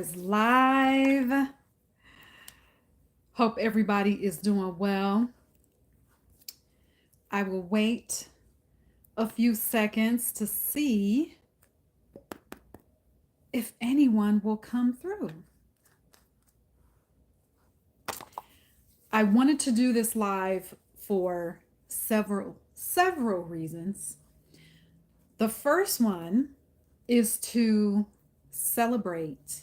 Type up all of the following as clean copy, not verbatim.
guys live. Hope everybody is doing well. I will wait a few seconds to see if anyone will come through. I wanted to do this live for several reasons. The first one is to celebrate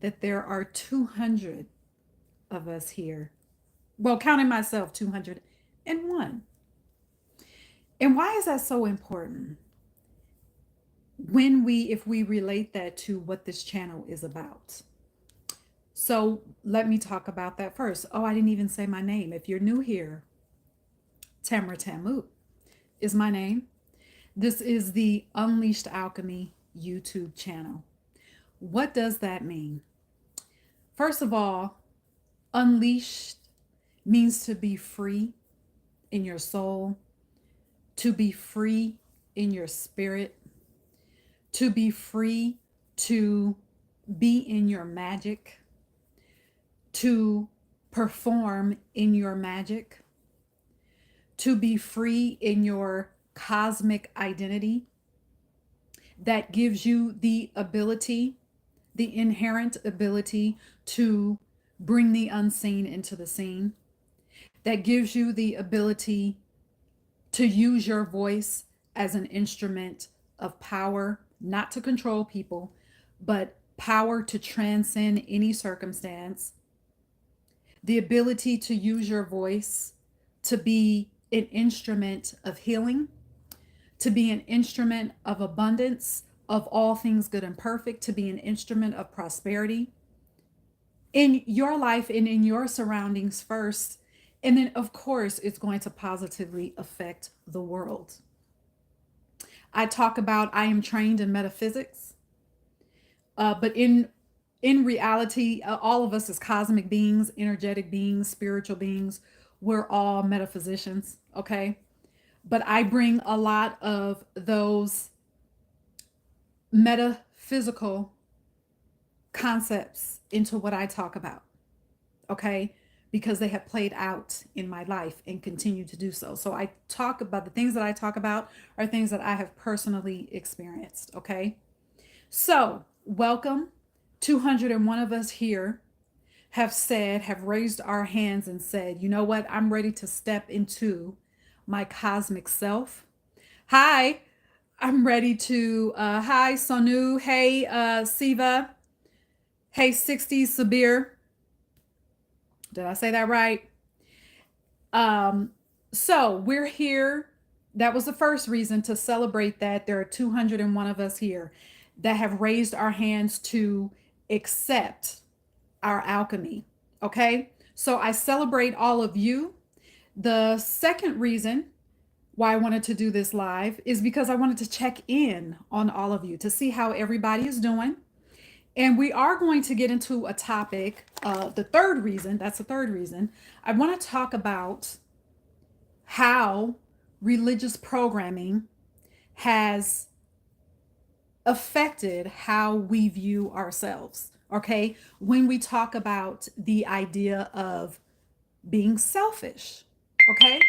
that there are 200 of us here. Well, counting myself, 201. And why is that so important? If we relate that to what this channel is about. So let me talk about that first. Oh, I didn't even say my name. If you're new here, Tamra Tamu is my name. This is the Unleashed Alchemy YouTube channel. What does that mean? First of all, unleashed means to be free in your soul, to be free in your spirit, to be free to be in your magic, to perform in your magic, to be free in your cosmic identity that gives you the ability, the inherent ability to bring the unseen into the seen, that gives you the ability to use your voice as an instrument of power, not to control people, but power to transcend any circumstance, the ability to use your voice to be an instrument of healing, to be an instrument of abundance, of all things good and perfect, to be an instrument of prosperity in your life and in your surroundings first. And then, of course, it's going to positively affect the world. I talk about I am trained in metaphysics, but in reality, all of us as cosmic beings, energetic beings, spiritual beings, we're all metaphysicians, okay? But I bring a lot of those metaphysical concepts into what I talk about, okay? Because they have played out in my life and continue to do so. So I talk about the things that I talk about are things that I have personally experienced, okay? So welcome. 201 of us here have raised our hands and said, you know what? I'm ready to step into my cosmic self. Hi, I'm ready to, hi, Sonu. Hey, Siva. Hey, 60s Sabir. Did I say that right? So we're here. That was the first reason to celebrate that there are 201 of us here that have raised our hands to accept our alchemy. Okay. So I celebrate all of you. The second reason why I wanted to do this live is because I wanted to check in on all of you to see how everybody is doing. And we are going to get into a topic. The third reason, that's the third reason, I want to talk about how religious programming has affected how we view ourselves. Okay. When we talk about the idea of being selfish. Okay.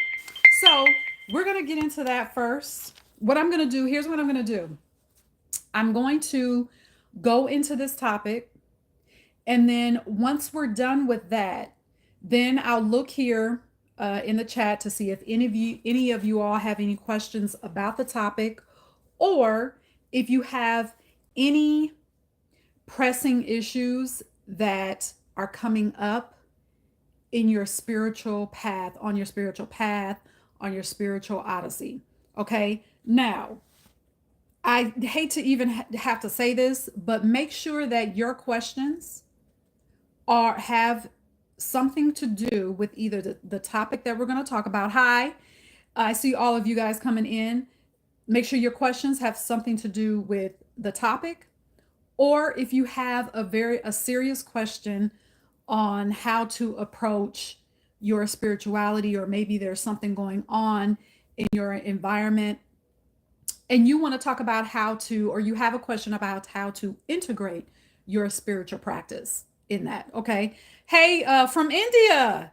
So we're going to get into that first. What I'm going to do, here's what I'm going to do. I'm going to go into this topic. And then once we're done with that, then I'll look here in the chat to see if any of you all have any questions about the topic, or if you have any pressing issues that are coming up in your spiritual path, on your spiritual path, on your spiritual odyssey. Okay. Now, I hate to even have to say this, but make sure that your questions have something to do with either the topic that we're going to talk about. Hi, I see all of you guys coming in. Make sure your questions have something to do with the topic, or if you have a serious question on how to approach your spirituality, or maybe there's something going on in your environment and you want to talk about how to, or you have a question about how to integrate your spiritual practice in that. Okay. Hey, from India,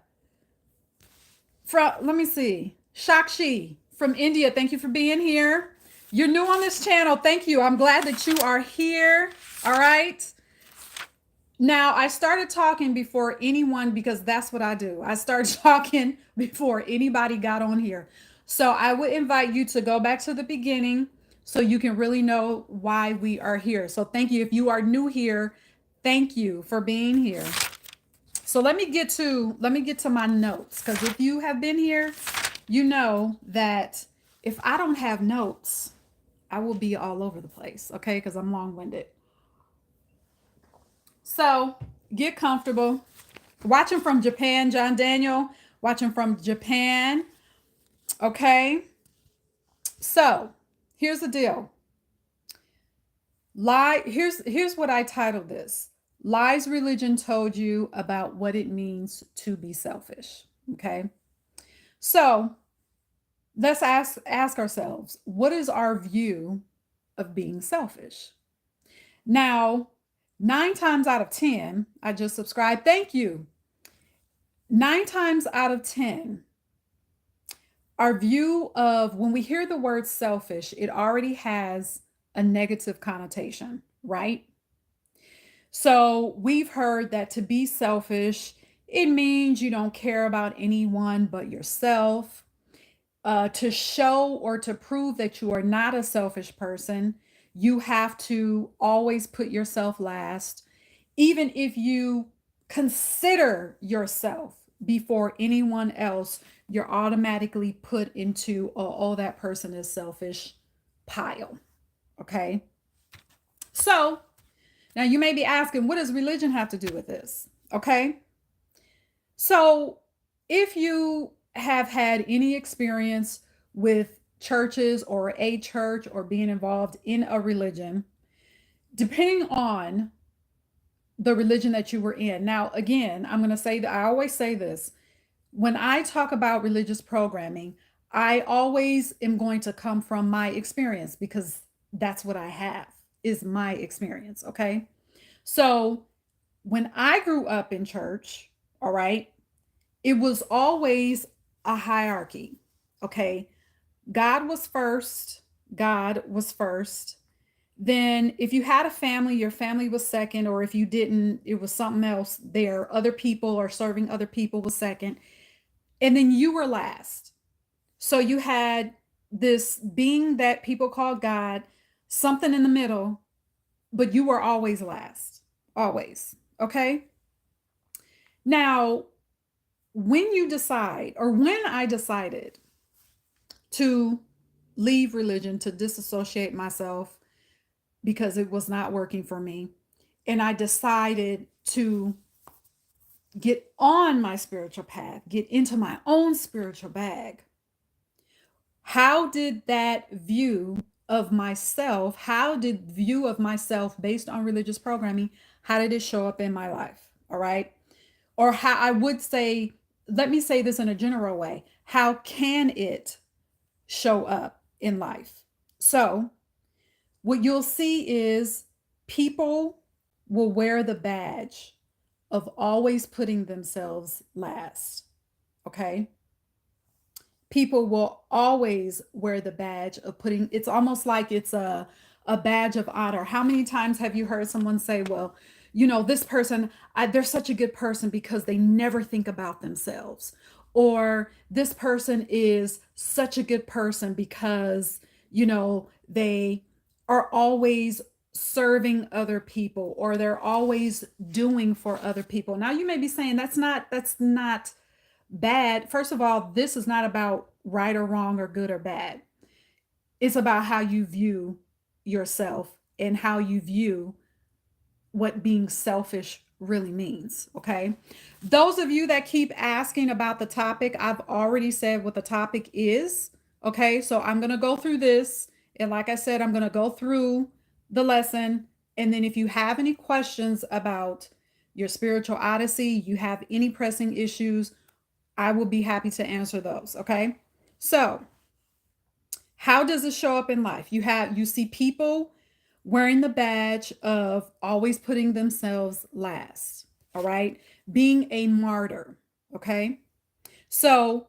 let me see, Shakshi from India. Thank you for being here. You're new on this channel. Thank you. I'm glad that you are here. All right. Now, I started talking before anyone, because that's what I do. I start talking before anybody got on here. So I would invite you to go back to the beginning so you can really know why we are here. So thank you. If you are new here, thank you for being here. So let me get to my notes, because if you have been here, you know that if I don't have notes, I will be all over the place, okay? Because I'm long-winded. So get comfortable. Watching from Japan, John Daniel, watching from Japan. Okay. So here's the deal. Here's what I titled this. Lies religion told you about what it means to be selfish. Okay. So let's ask ourselves, what is our view of being selfish? Now, 9 times out of 10, I just subscribed. Thank you. 9 times out of 10, our view of, when we hear the word selfish, it already has a negative connotation, right? So we've heard that to be selfish, it means you don't care about anyone but yourself. To show or to prove that you are not a selfish person, you have to always put yourself last. Even if you consider yourself before anyone else, you're automatically put into, oh, that person is selfish pile. Okay. So now you may be asking, what does religion have to do with this? Okay. So if you have had any experience with churches or a church or being involved in a religion, depending on the religion that you were in. Now, again, I'm going to say that I always say this. When I talk about religious programming, I always am going to come from my experience, because that's what I have, is my experience. Okay. So when I grew up in church, all right, it was always a hierarchy. Okay. God was first. God was first. Then if you had a family, your family was second, or if you didn't, it was something else there. Other people or serving other people was second. And then you were last. So you had this being that people called God, something in the middle, but you were always last. Always. Okay. Now, when you decide, or when I decided to leave religion, to disassociate myself because it was not working for me, and I decided to get on my spiritual path, get into my own spiritual bag, how did that view of myself, based on religious programming, how did it show up in my life? All right. Or how I would say, let me say this in a general way. How can it show up in life? So what you'll see is people will wear the badge of always putting themselves last. Okay. People will always wear the badge of putting, it's almost like it's a badge of honor. How many times have you heard someone say, well, you know, this person, they're such a good person because they never think about themselves. Or this person is such a good person because, you know, they are always serving other people, or they're always doing for other people. Now you may be saying that's not bad. First of all, this is not about right or wrong or good or bad. It's about how you view yourself and how you view what being selfish really means. Okay. Those of you that keep asking about the topic, I've already said what the topic is. Okay. So I'm going to go through this. And like I said, I'm going to go through the lesson. And then if you have any questions about your spiritual odyssey, you have any pressing issues, I will be happy to answer those. Okay. So how does it show up in life? You see people wearing the badge of always putting themselves last. All right. Being a martyr. Okay. So,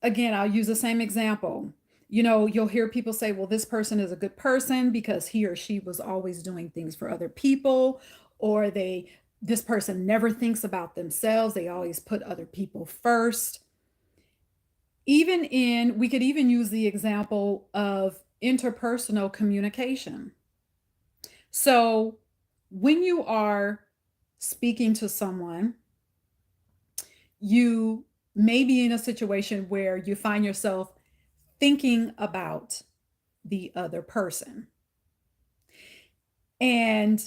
again, I'll use the same example. You know, you'll hear people say, well, this person is a good person because he or she was always doing things for other people, or this person never thinks about themselves. They always put other people first. We could even use the example of interpersonal communication. So, when you are speaking to someone, you may be in a situation where you find yourself thinking about the other person. And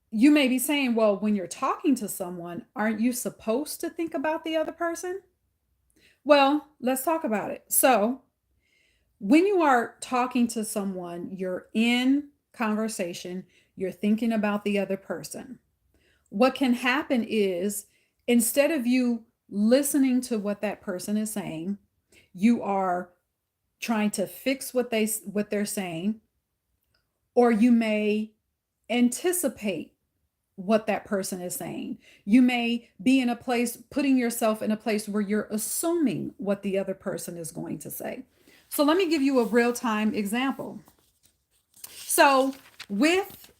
you may be saying, well, when you're talking to someone, aren't you supposed to think about the other person? Well, let's talk about it. So, when you are talking to someone, you're in conversation, you're thinking about the other person. What can happen is instead of you listening to what that person is saying, you are trying to fix what they're saying, or you may anticipate what that person is saying. You may be in a place, putting yourself in a place where you're assuming what the other person is going to say. So let me give you a real-time example. So with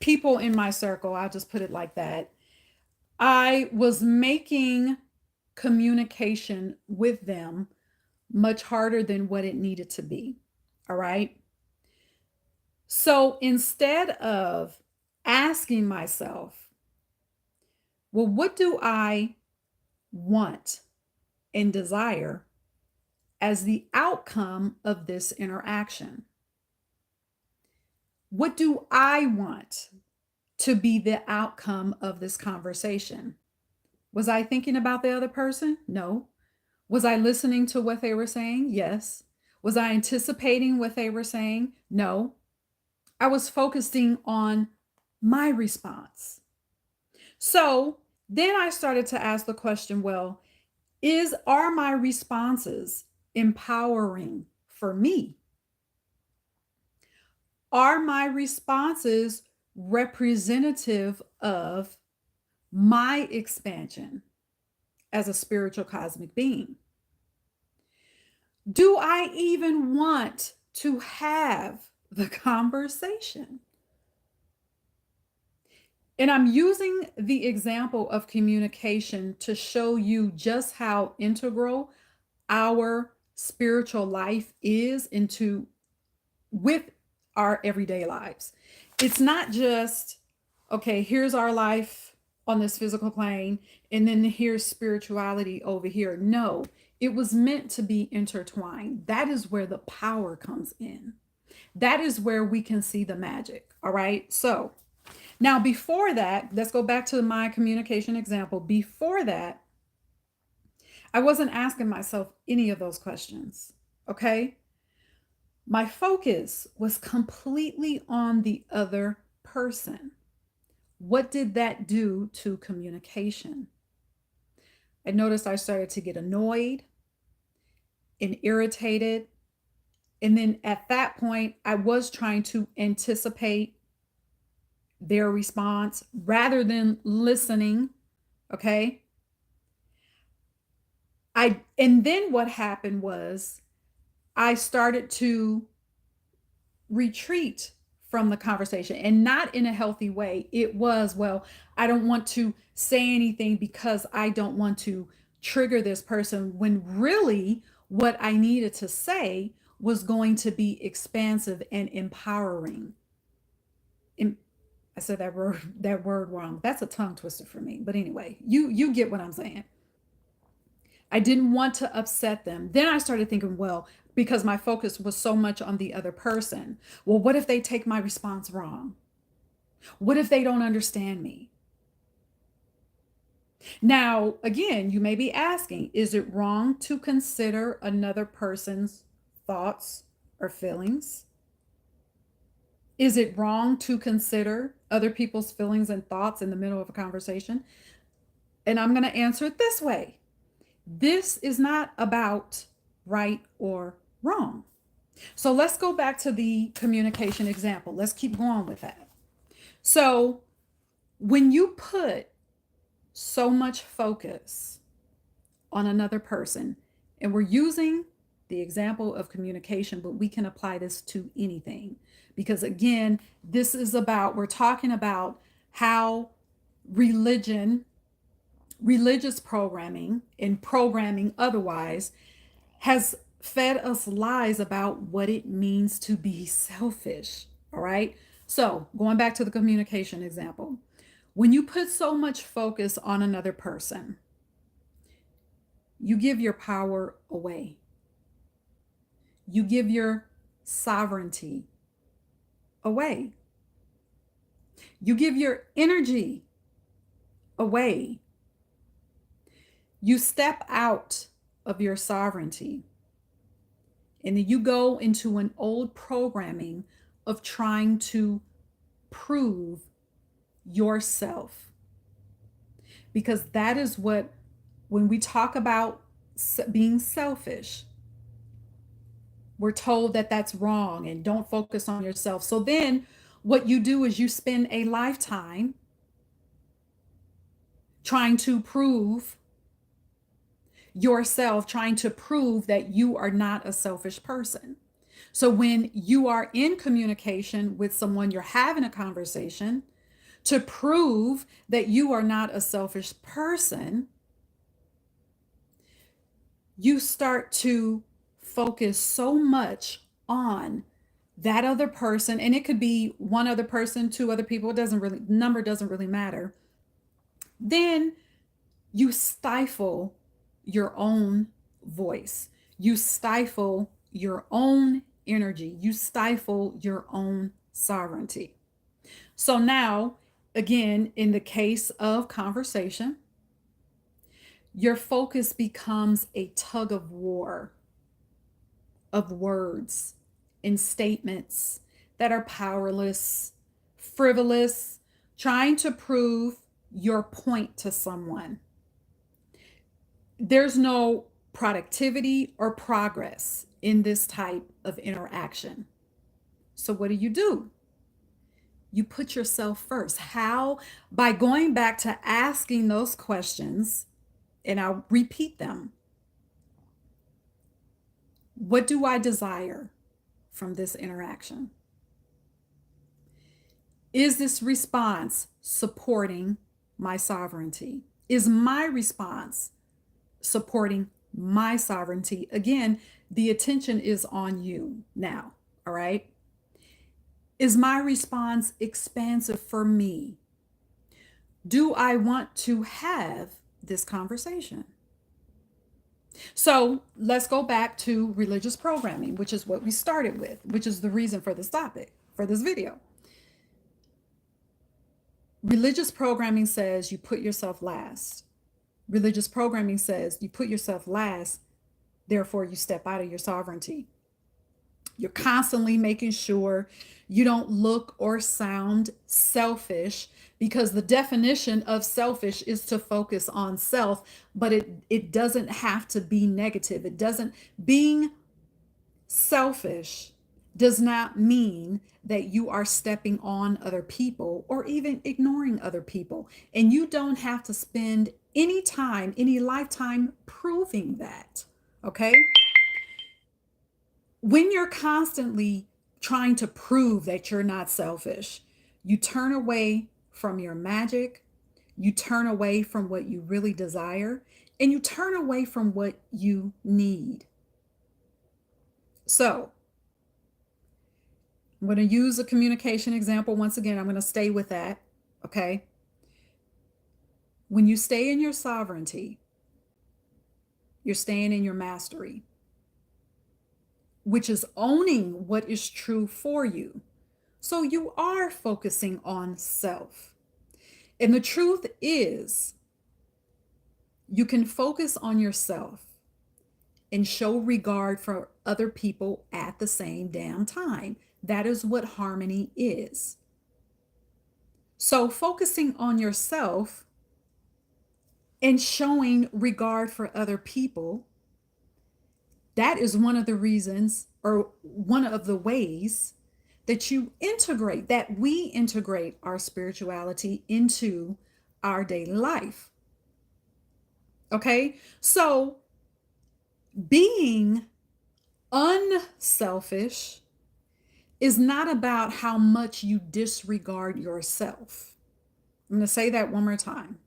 people in my circle, I'll just put it like that, I was making communication with them much harder than what it needed to be. All right. So instead of asking myself, well, what do I want and desire as the outcome of this interaction? What do I want to be the outcome of this conversation? Was I thinking about the other person? No. Was I listening to what they were saying? Yes. Was I anticipating what they were saying? No. I was focusing on my response. So then I started to ask the question, well, are my responses empowering for me? Are my responses representative of my expansion as a spiritual cosmic being? Do I even want to have the conversation? And I'm using the example of communication to show you just how integral our spiritual life is with our everyday lives. It's not just, okay, here's our life on this physical plane, and then here's spirituality over here. No, it was meant to be intertwined. That is where the power comes in. That is where we can see the magic. All right. So now, before that, let's go back to my communication example. Before that, I wasn't asking myself any of those questions. Okay. My focus was completely on the other person. What did that do to communication? I noticed I started to get annoyed and irritated. And then at that point, I was trying to anticipate their response rather than listening. Okay. And then what happened was I started to retreat from the conversation, and not in a healthy way. It was, well, I don't want to say anything because I don't want to trigger this person, when really what I needed to say was going to be expansive and empowering. And I said that word wrong. That's a tongue twister for me. But anyway, you get what I'm saying. I didn't want to upset them. Then I started thinking, well, because my focus was so much on the other person, well, what if they take my response wrong? What if they don't understand me? Now, again, you may be asking, is it wrong to consider another person's thoughts or feelings? Is it wrong to consider other people's feelings and thoughts in the middle of a conversation? And I'm going to answer it this way. This is not about right or wrong. So let's go back to the communication example. Let's keep going with that. So when you put so much focus on another person, and we're using the example of communication, but we can apply this to anything. Because again, this is about, we're talking about how religion, religious programming, and programming otherwise has fed us lies about what it means to be selfish. All right. So going back to the communication example, when you put so much focus on another person, you give your power away. You give your sovereignty away. You give your energy away. You step out of your sovereignty. And then you go into an old programming of trying to prove yourself. Because that is what, when we talk about being selfish, we're told that that's wrong and don't focus on yourself. So then what you do is you spend a lifetime trying to prove yourself, trying to prove that you are not a selfish person. So when you are in communication with someone, you're having a conversation to prove that you are not a selfish person, you start to focus so much on that other person, and it could be one other person, two other people, it doesn't really, number doesn't really matter. Then you stifle your own voice. You stifle your own energy. You stifle your own sovereignty. So now, again, in the case of conversation, your focus becomes a tug of war of words and statements that are powerless, frivolous, trying to prove your point to someone. There's no productivity or progress in this type of interaction. So what do? You put yourself first. How? By going back to asking those questions, and I'll repeat them. What do I desire from this interaction? Is this response supporting my sovereignty? Is my response supporting my sovereignty? Again, the attention is on you now, all right? Is my response expansive for me? Do I want to have this conversation? So let's go back to religious programming, which is what we started with, which is the reason for this topic, for this video. Religious programming says you put yourself last. Religious programming says you put yourself last, therefore you step out of your sovereignty. You're constantly making sure you don't look or sound selfish, because the definition of selfish is to focus on self, but it doesn't have to be negative. It doesn't, being selfish does not mean that you are stepping on other people or even ignoring other people. And you don't have to spend any time, any lifetime proving that, okay? When you're constantly trying to prove that you're not selfish, you turn away from your magic, you turn away from what you really desire, and you turn away from what you need. So, I'm going to use a communication example once again. I'm going to stay with that, okay? When you stay in your sovereignty, you're staying in your mastery, which is owning what is true for you. So you are focusing on self. And the truth is, you can focus on yourself and show regard for other people at the same damn time. That is what harmony is. So focusing on yourself and showing regard for other people, that is one of the reasons or one of the ways that you integrate, that we integrate our spirituality into our daily life. Okay? So being unselfish is not about how much you disregard yourself. I'm going to say that one more time.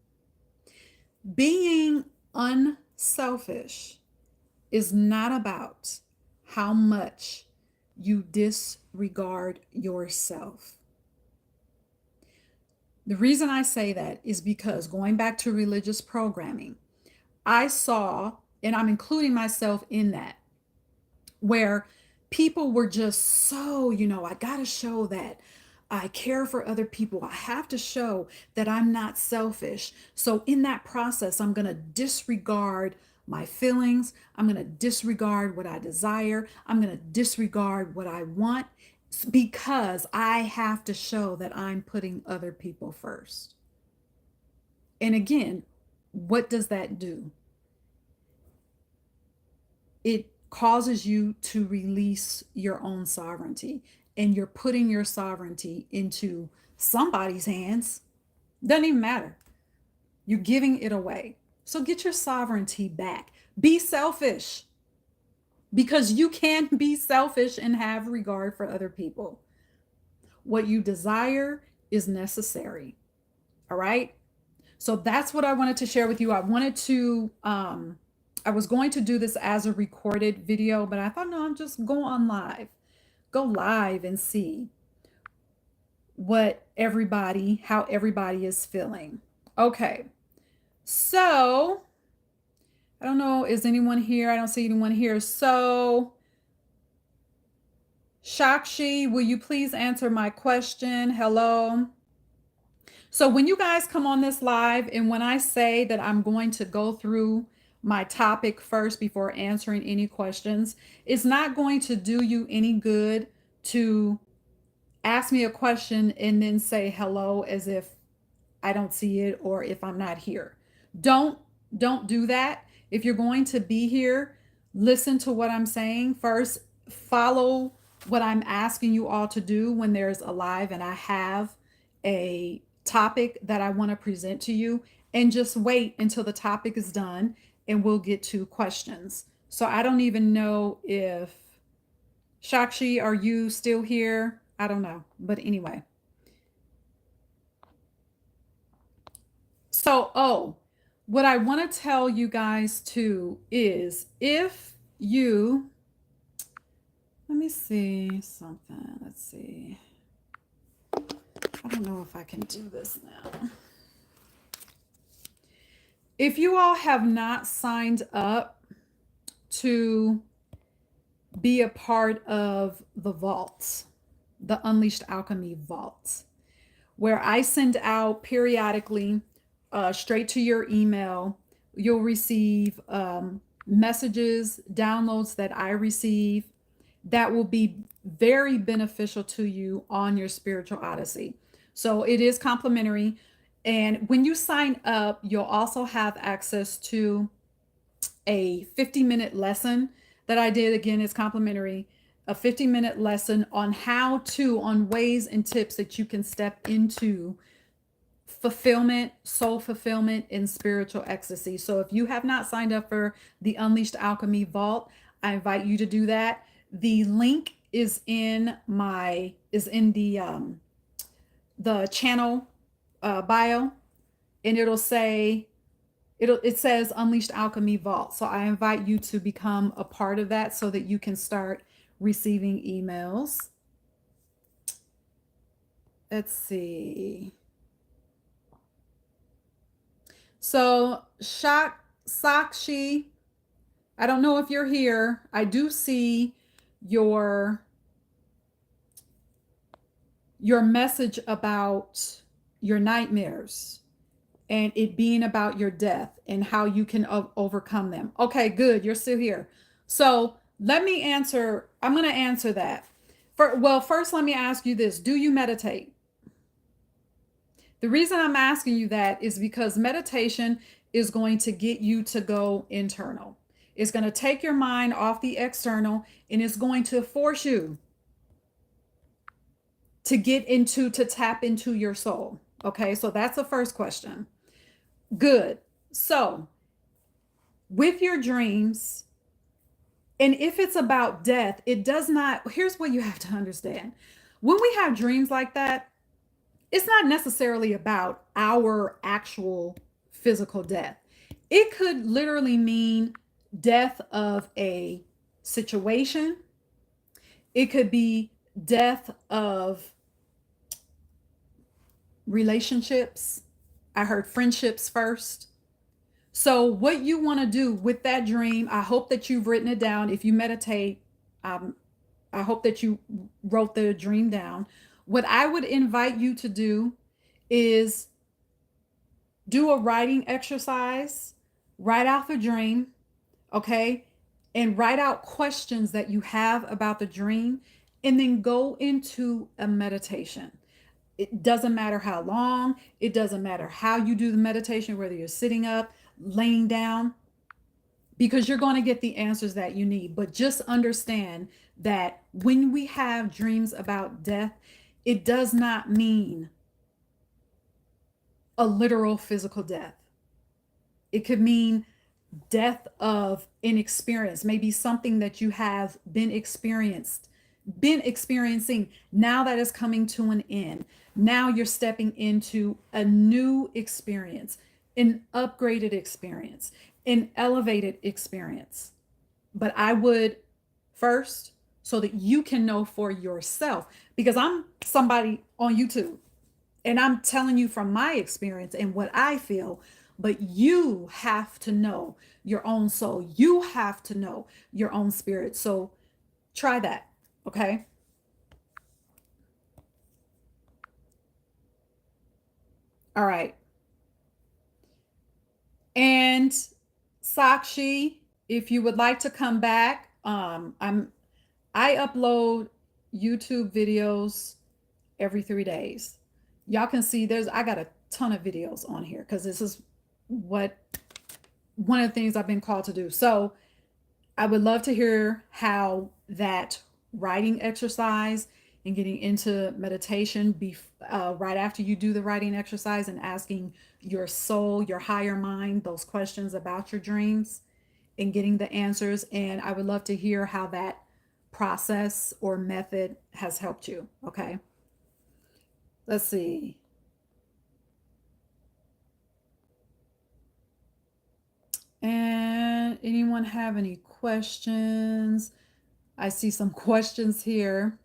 Being unselfish is not about how much you disregard yourself. The reason I say that is because going back to religious programming, I saw, and I'm including myself in that, where people were just so, I got to show that I care for other people. I have to show that I'm not selfish. So in that process, I'm going to disregard my feelings. I'm going to disregard what I desire. I'm going to disregard what I want because I have to show that I'm putting other people first. And again, what does that do? It causes you to release your own sovereignty, and you're putting your sovereignty into somebody's hands. Doesn't even matter. You're giving it away. So get your sovereignty back. Be selfish, because you can be selfish and have regard for other people. What you desire is necessary. All right. So that's what I wanted to share with you. I was going to do this as a recorded video, but I thought, no, I'm just go on live. Go live and see how everybody is feeling. Okay. So I don't know, is anyone here? I don't see anyone here. So Shakshi, will you please answer my question? Hello. So when you guys come on this live, and when I say that I'm going to go through my topic first before answering any questions, it's not going to do you any good to ask me a question and then say hello as if I don't see it or if I'm not here. Don't do that. If you're going to be here, listen to what I'm saying first. Follow what I'm asking you all to do when there's a live and I have a topic that I want to present to you, and just wait until the topic is done and we'll get to questions. So I don't even know if Shakshi, are you still here? I don't know. But anyway. So, what I want to tell you guys too is if you, let me see something. Let's see. I don't know if I can do this now. If you all have not signed up to be a part of the vault, the Unleashed Alchemy vault, where I send out periodically straight to your email, you'll receive messages, downloads that I receive that will be very beneficial to you on your spiritual odyssey. So it is complimentary. And when you sign up, you'll also have access to a 50-minute lesson that I did. Again, it's complimentary. A 50-minute lesson on on ways and tips that you can step into fulfillment, soul fulfillment, and spiritual ecstasy. So if you have not signed up for the Unleashed Alchemy Vault, I invite you to do that. The link is in the channel bio, and it says Unleashed Alchemy Vault. So I invite you to become a part of that so that you can start receiving emails. Let's see. So Sakshi, I don't know if you're here. I do see your message about your nightmares and it being about your death and how you can overcome them. Okay, good. You're still here. So let me answer. I'm going to answer that. First, let me ask you this. Do you meditate? The reason I'm asking you that is because meditation is going to get you to go internal. It's going to take your mind off the external, and it's going to force you to tap into your soul. Okay, so that's the first question. Good. So, with your dreams, and if it's about death, it does not, here's what you have to understand. When we have dreams like that, it's not necessarily about our actual physical death. It could literally mean death of a situation. It could be death of relationships. I heard friendships first. So, what you want to do with that dream, I hope that you've written it down. If you meditate, um, I hope that you wrote the dream down. What I would invite you to do is do a writing exercise, write out the dream, okay? And write out questions that you have about the dream, and then go into a meditation. It doesn't matter how long, it doesn't matter how you do the meditation, whether you're sitting up, laying down, because you're going to get the answers that you need. But just understand that when we have dreams about death, it does not mean a literal physical death. It could mean death of an experience, maybe something that you have been experiencing now that is coming to an end. Now you're stepping into a new experience, an upgraded experience, an elevated experience. But I would first, so that you can know for yourself, because I'm somebody on YouTube and I'm telling you from my experience and what I feel, but you have to know your own soul. You have to know your own spirit. So try that, okay? All right. And Sakshi, if you would like to come back, I upload YouTube videos every 3 days. Y'all can see I got a ton of videos on here because this is what one of the things I've been called to do. So I would love to hear how that writing exercise and getting into meditation right after you do the writing exercise and asking your soul, your higher mind, those questions about your dreams and getting the answers. And I would love to hear how that process or method has helped you. Okay. Let's see. And anyone have any questions? I see some questions here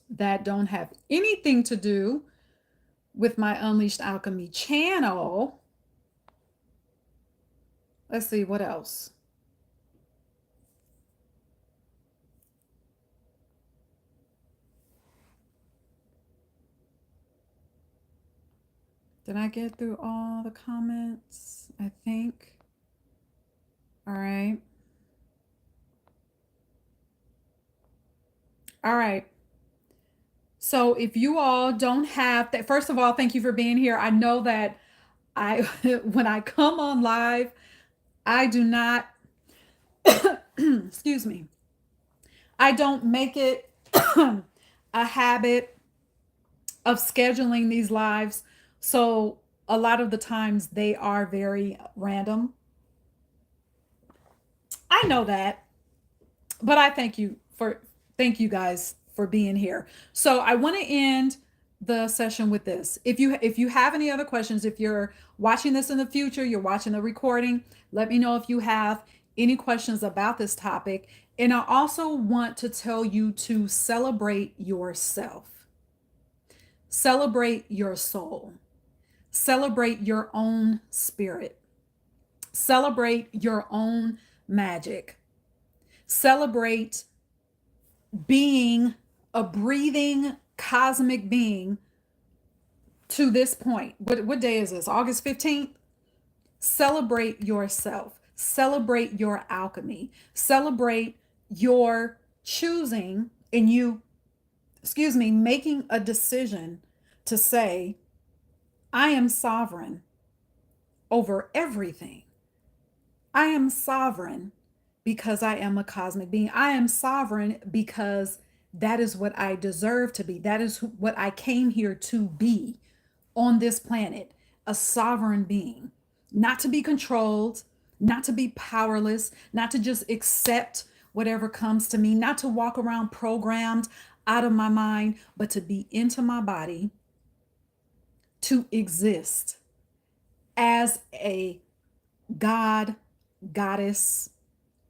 that don't have anything to do with my Unleashed Alchemy channel. Let's see, what else? Did I get through all the comments? I think. All right. All right. So if you all don't have that, first of all, thank you for being here. I know that when I come on live, I do not, excuse me, I don't make it a habit of scheduling these lives. So a lot of the times they are very random. I know that, but I thank you guys for being here. So I want to end the session with this. If you have any other questions, if you're watching this in the future, you're watching the recording, let me know if you have any questions about this topic. And I also want to tell you to celebrate yourself. Celebrate your soul. Celebrate your own spirit. Celebrate your own magic. Celebrate being a breathing cosmic being to this point. What day is this? August 15th? Celebrate yourself. Celebrate your alchemy. Celebrate your choosing and making a decision to say, I am sovereign over everything. I am sovereign because I am a cosmic being. I am sovereign because that is what I deserve to be. That is what I came here to be on this planet, a sovereign being, not to be controlled, not to be powerless, not to just accept whatever comes to me, not to walk around programmed out of my mind, but to be into my body, to exist as a god, goddess,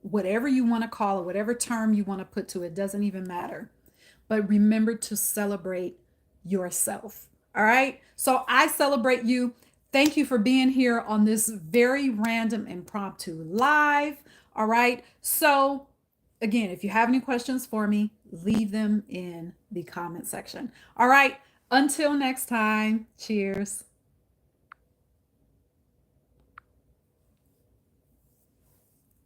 whatever you want to call it, whatever term you want to put to it, doesn't even matter. But remember to celebrate yourself. All right. So I celebrate you. Thank you for being here on this very random impromptu live. All right. So, again, if you have any questions for me, leave them in the comment section. All right. Until next time, cheers.